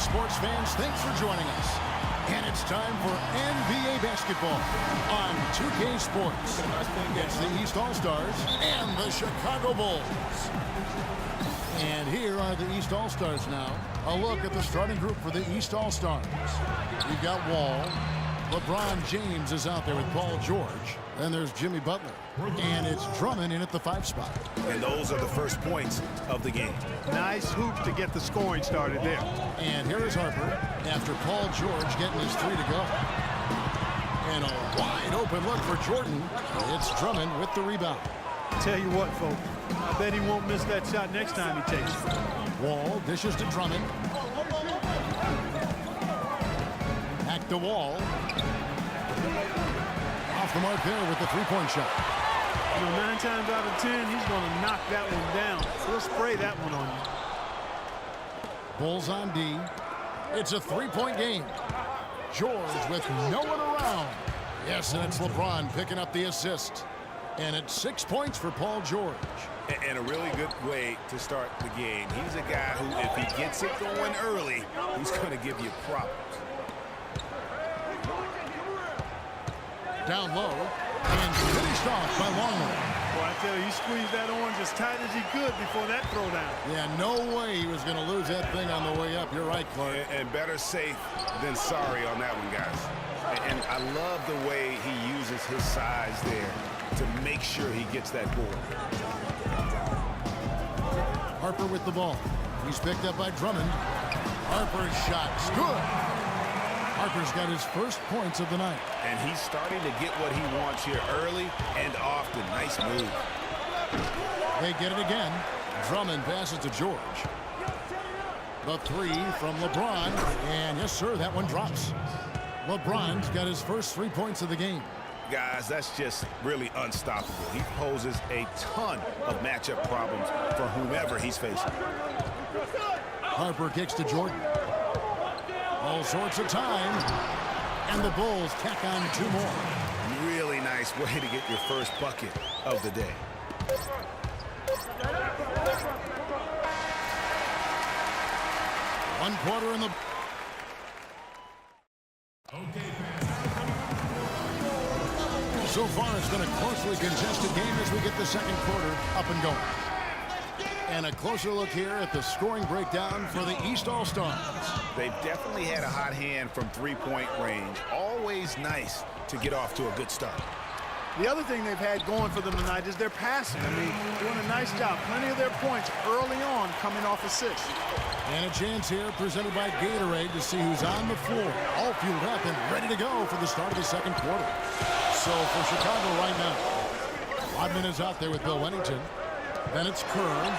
sports fans, thanks for joining us. And it's time for NBA basketball on 2K Sports. It's the East All-Stars and the Chicago Bulls. And here are the East All-Stars now. A look at the starting group for the East All-Stars. We've got Wall. LeBron James is out there with Paul George. Then there's Jimmy Butler. And it's Drummond in at the 5 spot. And those are the first points of the game. Nice hoop to get the scoring started there. And here is Harper after Paul George getting his 3 to go. And a wide open look for Jordan. It's Drummond with the rebound. Tell you what, folks, I bet he won't miss that shot next time he takes it. Wall dishes to Drummond. Back to Wall. Off the mark there with the 3-point shot. You know, 9 times out of 10, he's going to knock that one down. He'll spray that one on you. Bulls on D. It's a 3-point game. George with no one around. Yes, and it's LeBron picking up the assist. And it's 6 points for Paul George. And a really good way to start the game. He's a guy who, if he gets it going early, he's going to give you problems. Down low and finished off by Longley. Boy, I tell you, he squeezed that orange as tight as he could before that throwdown. Yeah, no way he was going to lose that thing on the way up. You're right, Clark. And better safe than sorry on that one, guys. And I love the way he uses his size there to make sure he gets that board. Harper with the ball. He's picked up by Drummond. Harper's shot's good. Harper's got his first points of the night. And he's starting to get what he wants here early and often. Nice move. They get it again. Drummond passes to George. The 3 from LeBron. And yes, sir, that one drops. LeBron's got his first 3 points of the game. Guys, that's just really unstoppable. He poses a ton of matchup problems for whomever he's facing. Harper kicks to Jordan. All sorts of time. And the Bulls tack on 2 more. Really nice way to get your first bucket of the day. One quarter in the... So far, it's been a closely contested game as we get the second quarter up and going. And a closer look here at the scoring breakdown for the East All-Stars. They've definitely had a hot hand from 3-point range. Always nice to get off to a good start. The other thing they've had going for them tonight is their passing. I mean, doing a nice job. Plenty of their points early on coming off assists. And a chance here presented by Gatorade to see who's on the floor. All fueled up and ready to go for the start of the second quarter. So for Chicago right now, Rodman is out there with Bill Wennington. Then it's Kerr.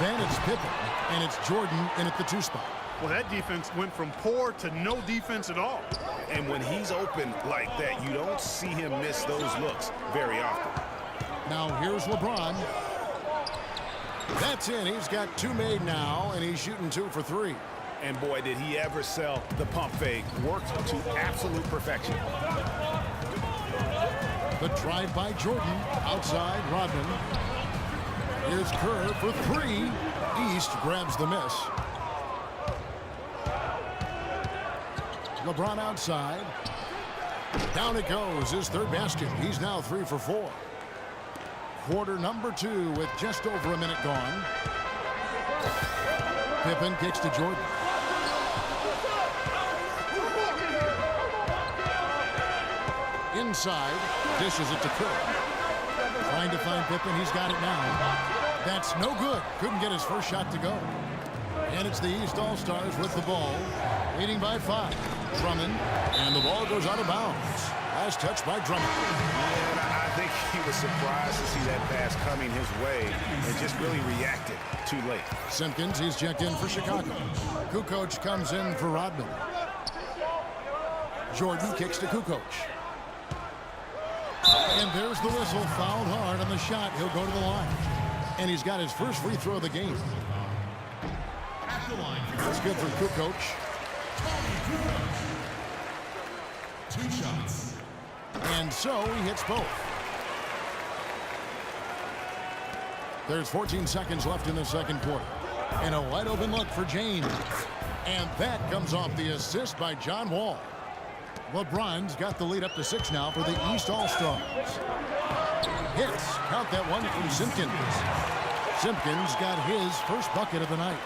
Then it's Pippen. And it's Jordan in at the 2 spot. Well, that defense went from poor to no defense at all. And when he's open like that, you don't see him miss those looks very often. Now here's LeBron. That's in. He's got 2 made now, and he's shooting 2 for 3. And boy, did he ever sell the pump fake. Worked to absolute perfection. The drive by Jordan. Outside, Rodman. Here's Kerr for 3. East grabs the miss. LeBron outside. Down it goes. His 3rd basket. He's now 3 for 4. Quarter number 2 with just over a minute gone. Pippen kicks to Jordan. Inside. Dishes it to Kerr. Trying to find Pippen. He's got it now. That's no good. Couldn't get his first shot to go. And it's the East All-Stars with the ball. Leading by 5. Drummond. And the ball goes out of bounds. Last touch by Drummond. And I think he was surprised to see that pass coming his way and just really reacted too late. Simpkins, he's checked in for Chicago. Kukoc comes in for Rodman. Jordan kicks to Kukoc. And there's the whistle. Fouled hard on the shot. He'll go to the line. And he's got his first free throw of the game. That's good for Kukoc. 2 shots. And so he hits both. There's 14 seconds left in the second quarter. And a wide open look for James. And that comes off the assist by John Wall. LeBron's got the lead up to 6 now for the East All-Stars. Hits. Count that one from Simpkins. Simpkins got his first bucket of the night.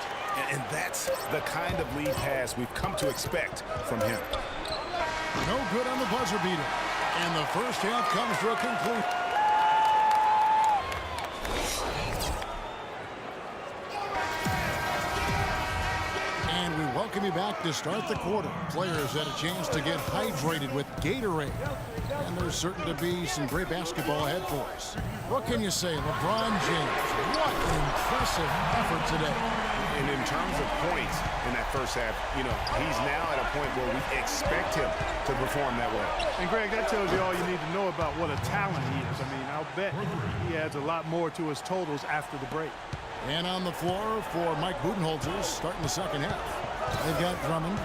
And that's the kind of lead pass we've come to expect from him. No good on the buzzer beater. And the first half comes to a conclusion. And we welcome you back to start the quarter. Players had a chance to get hydrated with Gatorade. And there's certain to be some great basketball ahead for us. What can you say, LeBron James? What an impressive effort today. And in terms of points in that first half, you know, he's now at a point where we expect him to perform that way. And Greg, that tells you all you need to know about what a talent he is. I mean, I'll bet he adds a lot more to his totals after the break. And on the floor for Mike Budenholzer starting the second half. They've got Drummond.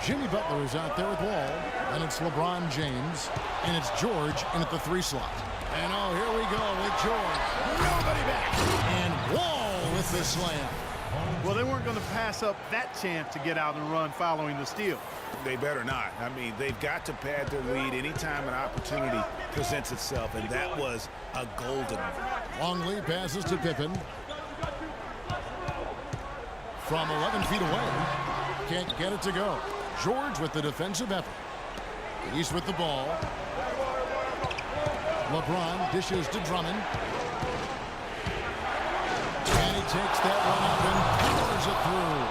Jimmy Butler is out there with Wall. And it's LeBron James. And it's George in at the 3 slot. And oh, here we go with George. Nobody back. And Wall with the slam. Well, they weren't going to pass up that chance to get out and run following the steal. They better not. I mean, they've got to pad their lead anytime an opportunity presents itself, and that was a golden one. Longley passes to Pippen. From 11 feet away. Can't get it to go. George with the defensive effort. He's with the ball. LeBron dishes to Drummond. And he takes that one up and powers it through.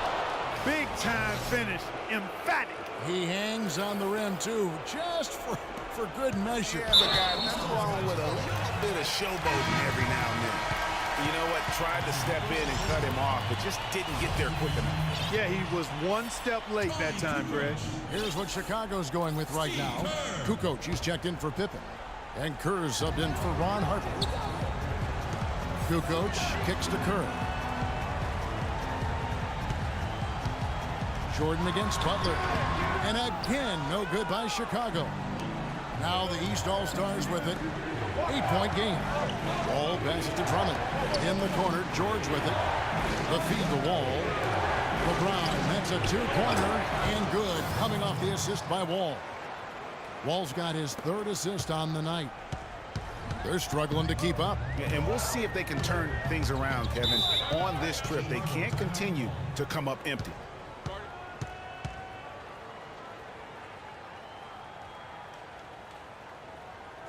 Big time finish. Emphatic. He hangs on the rim, too, just for good measure. Yeah, but guys, nothing wrong with a little bit of showboating every now and then. You know what? Tried to step in and cut him off, but just didn't get there quick enough. Yeah, he was one step late that time, Greg. Here's what Chicago's going with right now. Kukoc, he's checked in for Pippen. And Kerr subbed in for Ron Harper. Kukoc kicks to Kerr. Jordan against Butler. And again, no good by Chicago. Now the East All-Stars with it. 8-point game. Wall passes to Drummond. In the corner, George with it. The feed to Wall. LeBron, that's a 2-pointer and good, coming off the assist by Wall. Wall's got his 3rd assist on the night. They're struggling to keep up. And we'll see if they can turn things around, Kevin. On this trip, they can't continue to come up empty.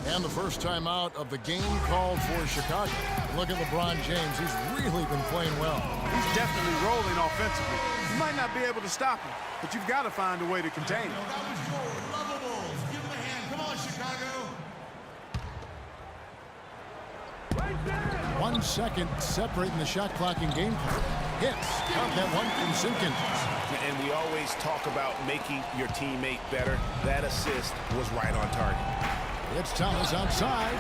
And the first time out of the game called for Chicago. Look at LeBron James. He's really been playing well. He's definitely rolling offensively. You might not be able to stop him, but you've got to find a way to contain him. That was your Lavables. Give him a hand. Come on, Chicago. 1 second separating the shot clock in game play. Hits. Count that one from Simpkins. And we always talk about making your teammate better. That assist was right on target. It's Thomas outside,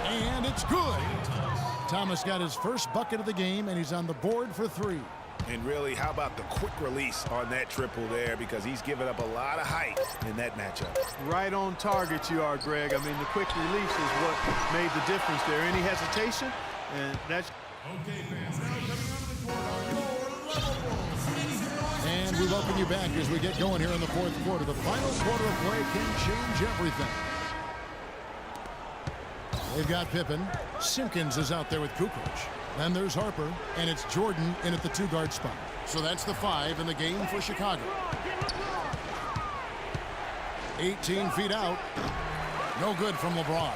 and it's good. Thomas got his first bucket of the game, and he's on the board for 3. And really, how about the quick release on that triple there, because he's given up a lot of height in that matchup. Right on target you are, Greg. I mean, the quick release is what made the difference there. Any hesitation, and that's... Okay, fans, now coming onto the court are your Lavables. And we welcome you back as we get going here in the 4th quarter. The final quarter of play can change everything. They've got Pippen. Simpkins is out there with Kukoc. Then there's Harper, and it's Jordan in at the 2-guard spot. So that's the 5 in the game for Chicago. 18 feet out. No good from LeBron.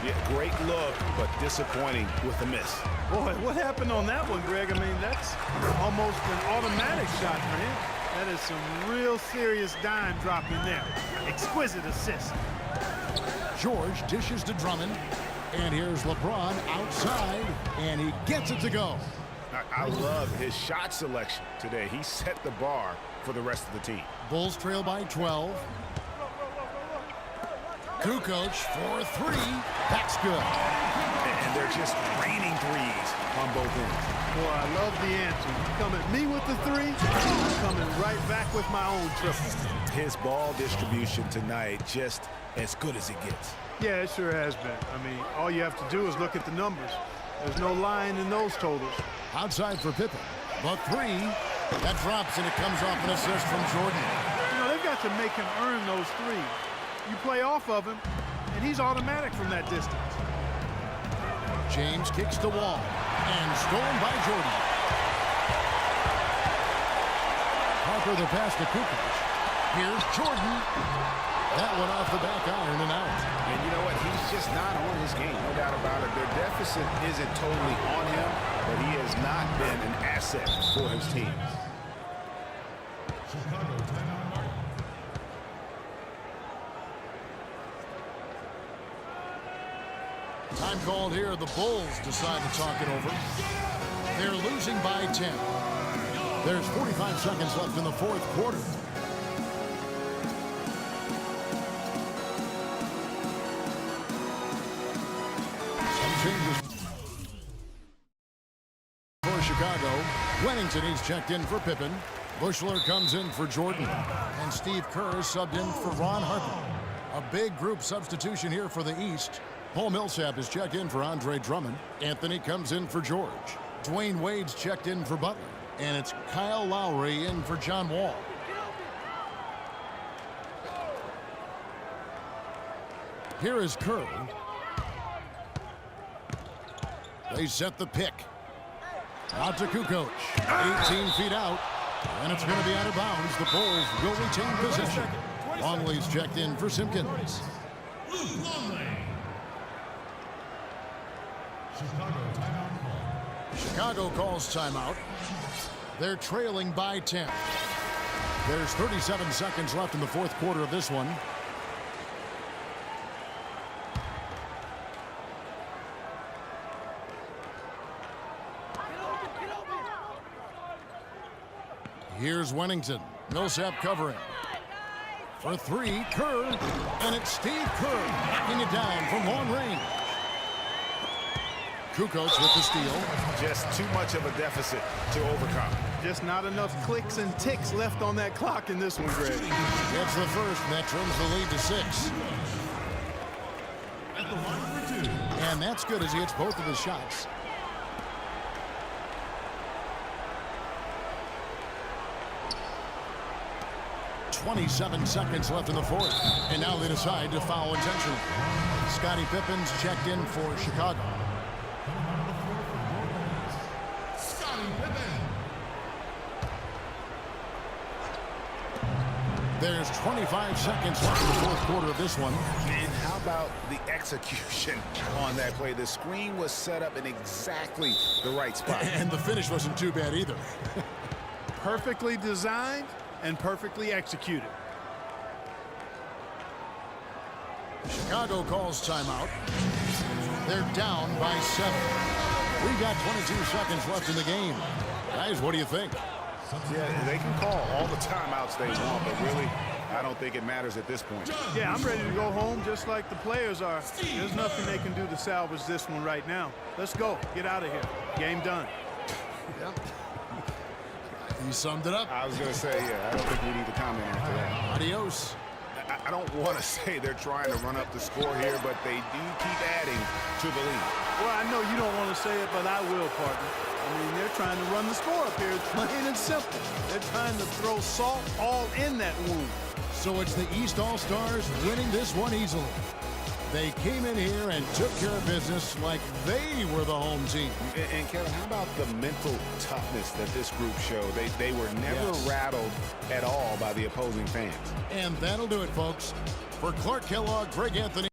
Yeah, great look, but disappointing with the miss. Boy, what happened on that one, Greg? I mean, that's almost an automatic shot for him. That is some real serious dime dropping there. Exquisite assist. George dishes to Drummond. And here's LeBron outside, and he gets it to go. I love his shot selection today. He set the bar for the rest of the team. Bulls trail by 12. Kukoc for 3. That's good. And they're just raining threes on both ends. Boy, I love the answer. You come at me with the 3, I'm coming right back with my own triple. His ball distribution tonight just as good as it gets. Yeah, it sure has been. I mean, all you have to do is look at the numbers. There's no lying in those totals. Outside for Pippen. The 3. That drops, and it comes off an assist from Jordan. You know, they've got to make him earn those threes. You play off of him, and he's automatic from that distance. James kicks the wall, and stolen by Jordan. Parker the pass to Kukoc. Here's Jordan. That one off the back iron and out. And you know what? He's just not on his game. No doubt about it. Their deficit isn't totally on him, but he has not been an asset for his team. Time called here. The Bulls decide to talk it over. They're losing by 10. There's 45 seconds left in the fourth quarter. Changes for Chicago. Wennington, he's checked in for Pippen. Bushler comes in for Jordan. And Steve Kerr is subbed in for Ron Harper. A big group substitution here for the East. Paul Millsap is checked in for Andre Drummond. Anthony comes in for George. Dwayne Wade's checked in for Butler. And it's Kyle Lowry in for John Wall. Here is Kerr. They set the pick. Out to Kukoc. 18 feet out. And it's going to be out of bounds. The Bulls will retain possession. Longley's checked in for Simpkins. Chicago calls timeout. They're trailing by 10. There's 37 seconds left in the fourth quarter of this one. Here's Wennington. Millsap covering. For three, Kerr. And it's Steve Kerr knocking it down from long range. Kukoc with the steal. Just too much of a deficit to overcome. Just not enough clicks and ticks left on that clock in this one, Greg. Gets the first, and that trims the lead to 6. At the line for 2. And that's good as he hits both of his shots. .27 seconds left in the fourth. And now they decide to foul intentionally. Scottie Pippen's checked in for Chicago. Scottie Pippen. There's 25 seconds left in the fourth quarter of this one. And how about the execution on that play? The screen was set up in exactly the right spot. And the finish wasn't too bad either. Perfectly designed and perfectly executed. Chicago calls timeout. They're down by 7. We've got 22 seconds left in the game. Guys, what do you think? Yeah, they can call all the timeouts they want, but really, I don't think it matters at this point. Yeah, I'm ready to go home just like the players are. There's nothing they can do to salvage this one right now. Let's go. Get out of here. Game done. Yep. You summed it up. I was going to say, yeah, I don't think we need to comment after that. Adios. I don't want to say they're trying to run up the score here, but they do keep adding to the lead. Well, I know you don't want to say it, but I will, partner. I mean, they're trying to run the score up here. It's plain and simple. They're trying to throw salt all in that wound. So it's the East All-Stars winning this one easily. They came in here and took care of business like they were the home team. And Kevin, how about the mental toughness that this group showed? They were never rattled at all by the opposing fans. And that'll do it, folks. For Clark Kellogg, Greg Anthony.